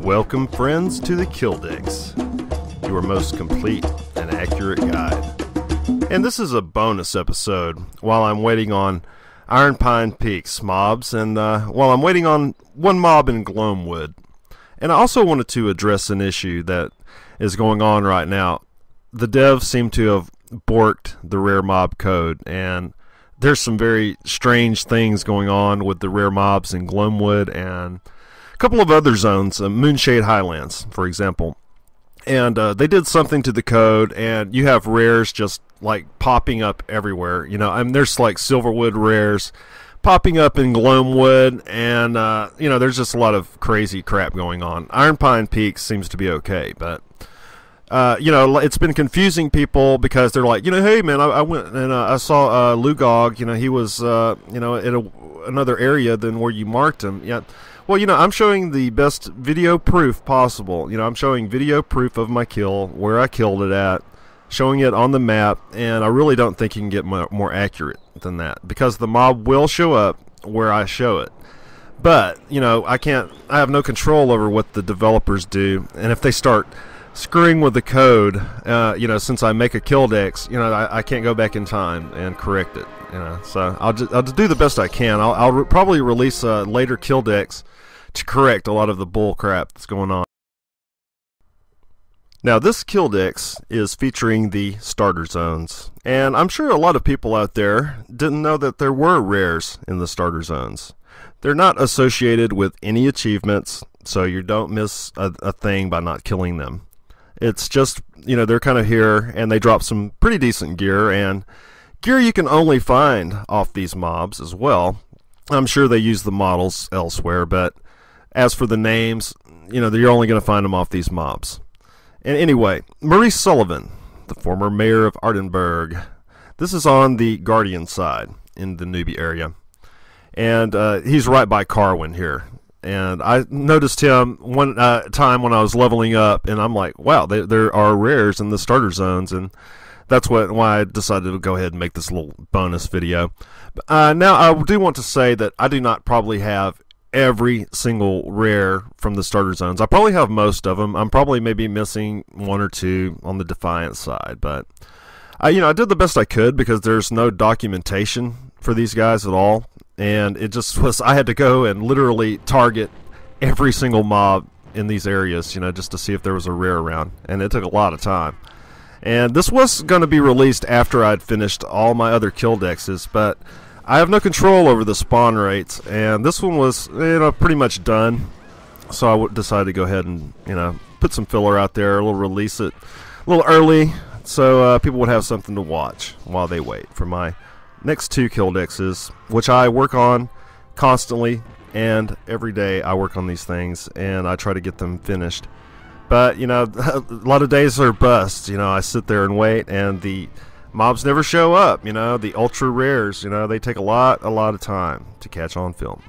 Welcome, friends, to the Killdex, your most complete and accurate guide. And this is a bonus episode while I'm waiting on Iron Pine Peaks mobs, and while I'm waiting on one mob in Gloamwood. And I also wanted to address an issue that is going on right now. The devs seem to have borked the Rare Mob code, and there's some very strange things going on with the rare mobs in Gloamwood and a couple of other zones, Moonshade Highlands, for example. And they did something to the code, and you have rares just like popping up everywhere. You know, I mean, there's like Silverwood rares popping up in Gloamwood, and you know, there's just a lot of crazy crap going on. Iron Pine Peaks seems to be okay, but you know, it's been confusing people because they're like, you know, hey man, I went and I saw Lugog. You know, he was you know, in another area than where you marked him. Yeah. Well, you know, I'm showing the best video proof possible. You know, I'm showing video proof of my kill, where I killed it at, showing it on the map, and I really don't think you can get more accurate than that, because the mob will show up where I show it. But, you know, I have no control over what the developers do, and if they start screwing with the code, you know, since I make a Killdex, you know, I can't go back in time and correct it, you know. So I'll just do the best I can. I'll probably release a later Killdex to correct a lot of the bull crap that's going on. Now, this Killdex is featuring the starter zones, and I'm sure a lot of people out there didn't know that there were rares in the starter zones. They're not associated with any achievements, so you don't miss a thing by not killing them. It's just, you know, they're kind of here, and they drop some pretty decent gear, and gear you can only find off these mobs as well. I'm sure they use the models elsewhere, but as for the names, you know, you're only going to find them off these mobs. And anyway, Maurice Sullivan, the former mayor of Ardenburg. This is on the Guardian side in the newbie area. And he's right by Carwin here. And I noticed him one time when I was leveling up, and I'm like, wow, there are rares in the starter zones, and that's why I decided to go ahead and make this little bonus video. Now, I do want to say that I do not probably have every single rare from the starter zones. I probably have most of them. I'm probably maybe missing one or two on the Defiant side, but you know, I did the best I could because there's no documentation for these guys at all, and it just was, I had to go and literally target every single mob in these areas, you know, just to see if there was a rare around, and it took a lot of time. And this was going to be released after I'd finished all my other Killdexes, but I have no control over the spawn rates, and this one was, you know, pretty much done. So I decided to go ahead and, you know, put some filler out there, a little release it a little early, so people would have something to watch while they wait for my next two Killdexes, which I work on constantly, and every day I work on these things, and I try to get them finished. But, you know, a lot of days are busts. You know, I sit there and wait, and the mobs never show up. You know, the ultra rares, you know, they take a lot of time to catch on film.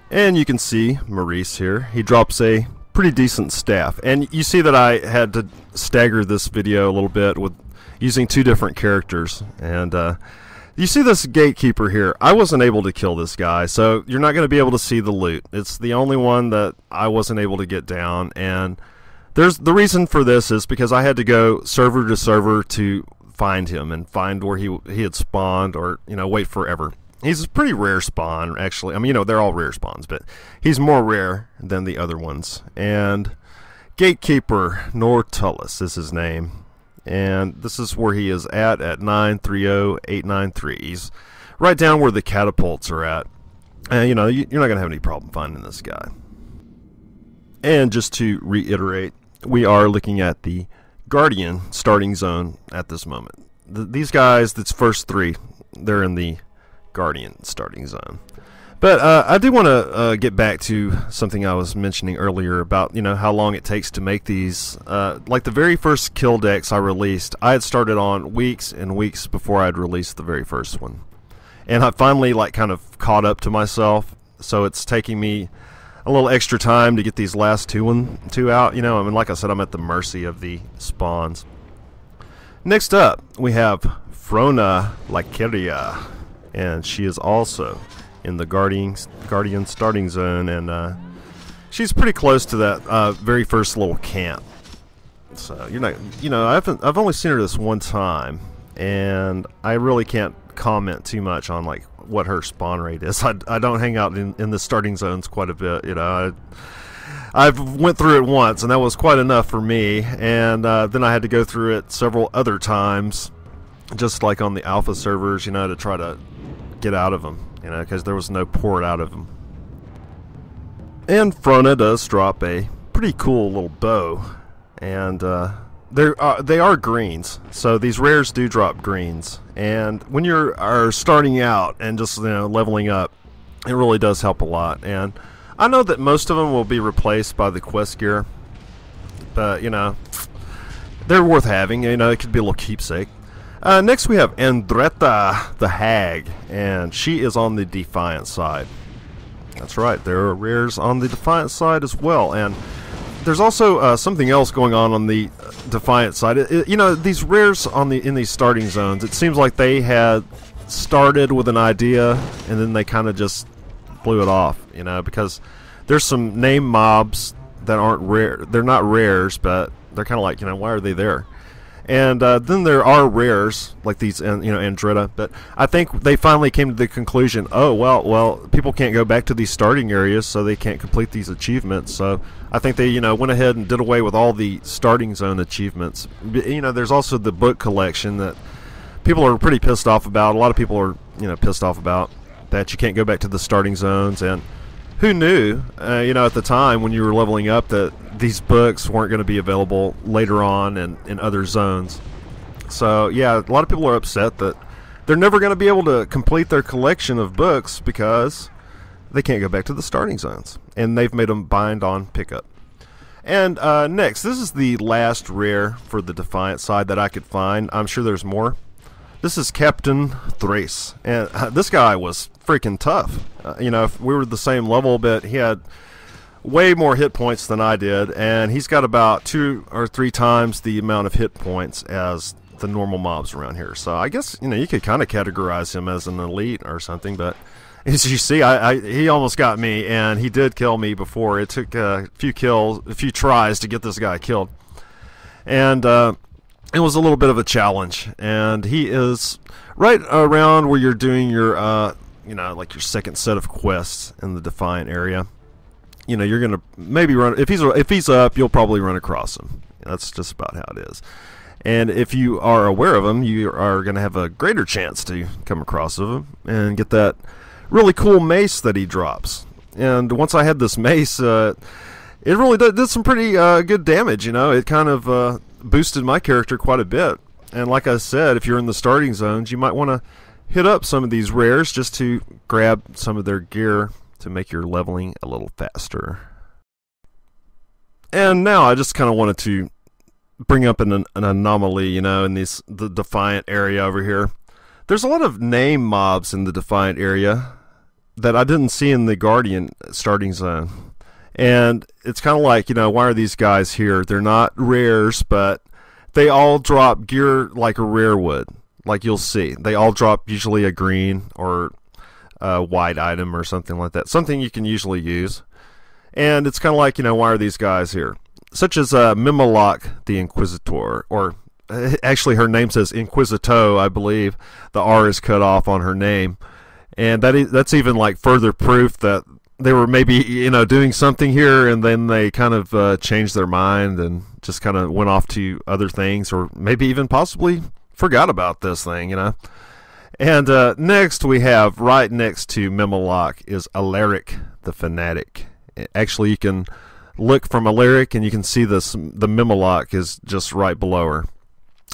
And you can see Maurice here. He drops a pretty decent staff, and you see that I had to stagger this video a little bit with using two different characters. And you see this Gatekeeper here. I wasn't able to kill this guy, so you're not going to be able to see the loot. It's the only one that I wasn't able to get down, and the reason for this is because I had to go server to server to find him and find where he had spawned, or, you know, wait forever. He's a pretty rare spawn, actually. I mean, you know, they're all rare spawns, but he's more rare than the other ones. And Gatekeeper Nortullus is his name, and this is where he is at 930893. He's right down where the catapults are at. And, you know, you're not going to have any problem finding this guy. And just to reiterate, we are looking at the Guardian starting zone at this moment. These guys, that's first three, they're in the Guardian starting zone. But I do want to get back to something I was mentioning earlier about, you know, how long it takes to make these. Like the very first Killdex I released, I had started on weeks and weeks before I'd released the very first one. And I finally, like, kind of caught up to myself, so it's taking me a little extra time to get these last two out. You know, I mean, like I said, I'm at the mercy of the spawns. Next up, we have Frona, and she is also in the Guardian starting zone, and she's pretty close to that very first little camp. So you're not, I've only seen her this one time, and I really can't comment too much on like what her spawn rate is. I don't hang out in the starting zones quite a bit. I've went through it once, and that was quite enough for me. And then I had to go through it several other times, just like on the alpha servers, to try to get out of them, because there was no port out of them. And Frona does drop a pretty cool little bow, and they are greens, so these rares do drop greens. And when you are starting out and just leveling up, it really does help a lot. And I know that most of them will be replaced by the quest gear, but they're worth having. It could be a little keepsake. Next we have Andretta the Hag, and she is on the Defiant side. That's right, there are rares on the Defiant side as well. And there's also something else going on the Defiant side. These rares in these starting zones, it seems like they had started with an idea and then they kind of just blew it off, because there's some name mobs that aren't rare. They're not rares, but they're kind of like, why are they there? And then there are rares like these, andretta. But I think they finally came to the conclusion, oh well, people can't go back to these starting areas, so they can't complete these achievements. So I think they, went ahead and did away with all the starting zone achievements. There's also the book collection that people are pretty pissed off about. A lot of people are, pissed off about that you can't go back to the starting zones. And who knew, at the time when you were leveling up, that these books weren't going to be available later on and in other zones. So yeah, a lot of people are upset that they're never going to be able to complete their collection of books because they can't go back to the starting zones, and they've made them bind on pickup. And next, this is the last rare for the Defiant side that I could find. I'm sure there's more. This is Captain Thrace, and this guy was freaking tough. If we were the same level, but he had way more hit points than I did, and he's got about 2 or 3 times the amount of hit points as the normal mobs around here. So I guess you could kind of categorize him as an elite or something. But as you see, he almost got me, and he did kill me before. It took a few tries to get this guy killed, and it was a little bit of a challenge. And he is right around where you're doing your like your second set of quests in the Defiant area. You're gonna maybe run, if he's up, you'll probably run across him. That's just about how it is. And if you are aware of him, you are gonna have a greater chance to come across him and get that really cool mace that he drops. And once I had this mace, it really did some pretty good damage. It kind of boosted my character quite a bit. And like I said, if you're in the starting zones, you might want to hit up some of these rares just to grab some of their gear to make your leveling a little faster. And now I just kind of wanted to bring up an anomaly, in the Defiant area over here. There's a lot of name mobs in the Defiant area that I didn't see in the Guardian starting zone. And it's kind of like, why are these guys here? They're not rares, but they all drop gear like a rare would. Like you'll see. They all drop usually a green or a white item or something like that. Something you can usually use. And it's kind of like, why are these guys here? Such as Memalock the Inquisitor, or actually her name says Inquisito, I believe. The R is cut off on her name. And that's even like further proof that they were maybe, doing something here, and then they kind of changed their mind and just kind of went off to other things, or maybe even possibly forgot about this thing, And next we have, right next to memalock, is Alaric the Fanatic. Actually, you can look from Alaric and you can see the memalock is just right below her.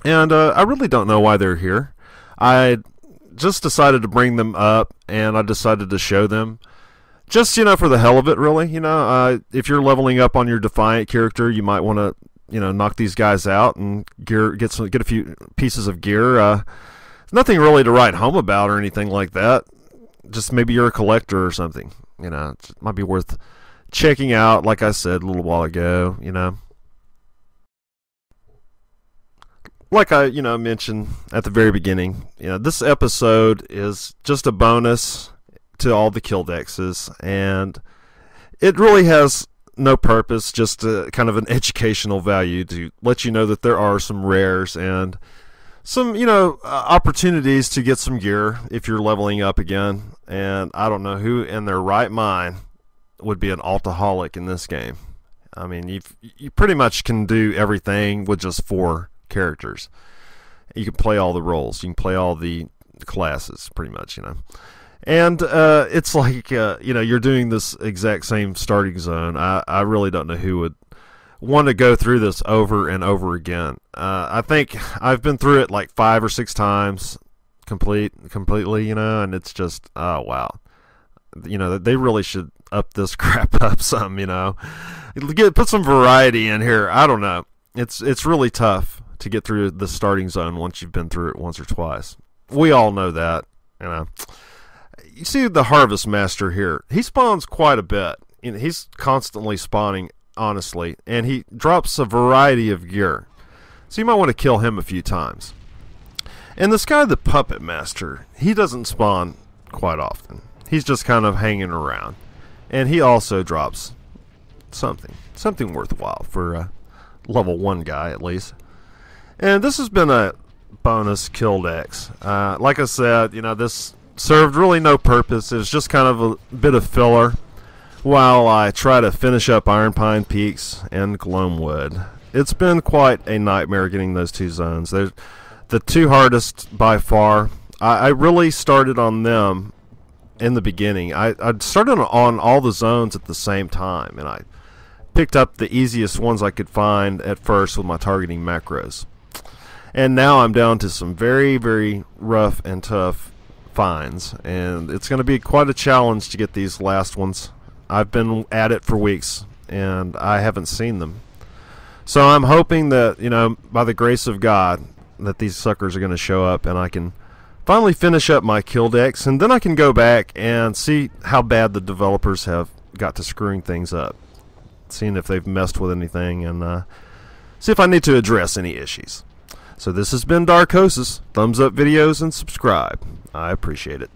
And I really don't know why they're here. I just decided to bring them up, and I decided to show them. Just, for the hell of it, really. If you're leveling up on your Defiant character, you might want to, knock these guys out and get a few pieces of gear. Nothing really to write home about or anything like that. Just maybe you're a collector or something. It might be worth checking out, like I said a little while ago, Like I, mentioned at the very beginning, this episode is just a bonus to all the Killdexes, and it really has no purpose, just kind of an educational value to let you know that there are some rares and some, opportunities to get some gear if you're leveling up again. And I don't know who in their right mind would be an altaholic in this game. I mean, you pretty much can do everything with just 4 characters. You can play all the roles. You can play all the classes, pretty much, And it's like, you're doing this exact same starting zone. I really don't know who would want to go through this over and over again. I think I've been through it like 5 or 6 times completely, and it's just, oh, wow. They really should up this crap up some, put some variety in here. I don't know. It's really tough to get through the starting zone once you've been through it once or twice. We all know that, You see the Harvest Master here. He spawns quite a bit. He's constantly spawning, honestly, and he drops a variety of gear. So you might want to kill him a few times. And this guy, the Puppet Master, he doesn't spawn quite often. He's just kind of hanging around. And he also drops something worthwhile for a level 1 guy, at least. And this has been a bonus Killdex. Like I said, this served really no purpose. It was just kind of a bit of filler while I try to finish up Iron Pine Peaks and Gloamwood. It's been quite a nightmare getting those 2 zones. They're the 2 hardest by far. I really started on them in the beginning. I started on all the zones at the same time, and I picked up the easiest ones I could find at first with my targeting macros. And now I'm down to some very, very rough and tough finds, and it's going to be quite a challenge to get these last ones. I've been at it for weeks, and I haven't seen them. So I'm hoping that, by the grace of God, that these suckers are going to show up, and I can finally finish up my Killdex, and then I can go back and see how bad the developers have got to screwing things up, seeing if they've messed with anything, and see if I need to address any issues. So this has been Darkosis. Thumbs up videos and subscribe. I appreciate it.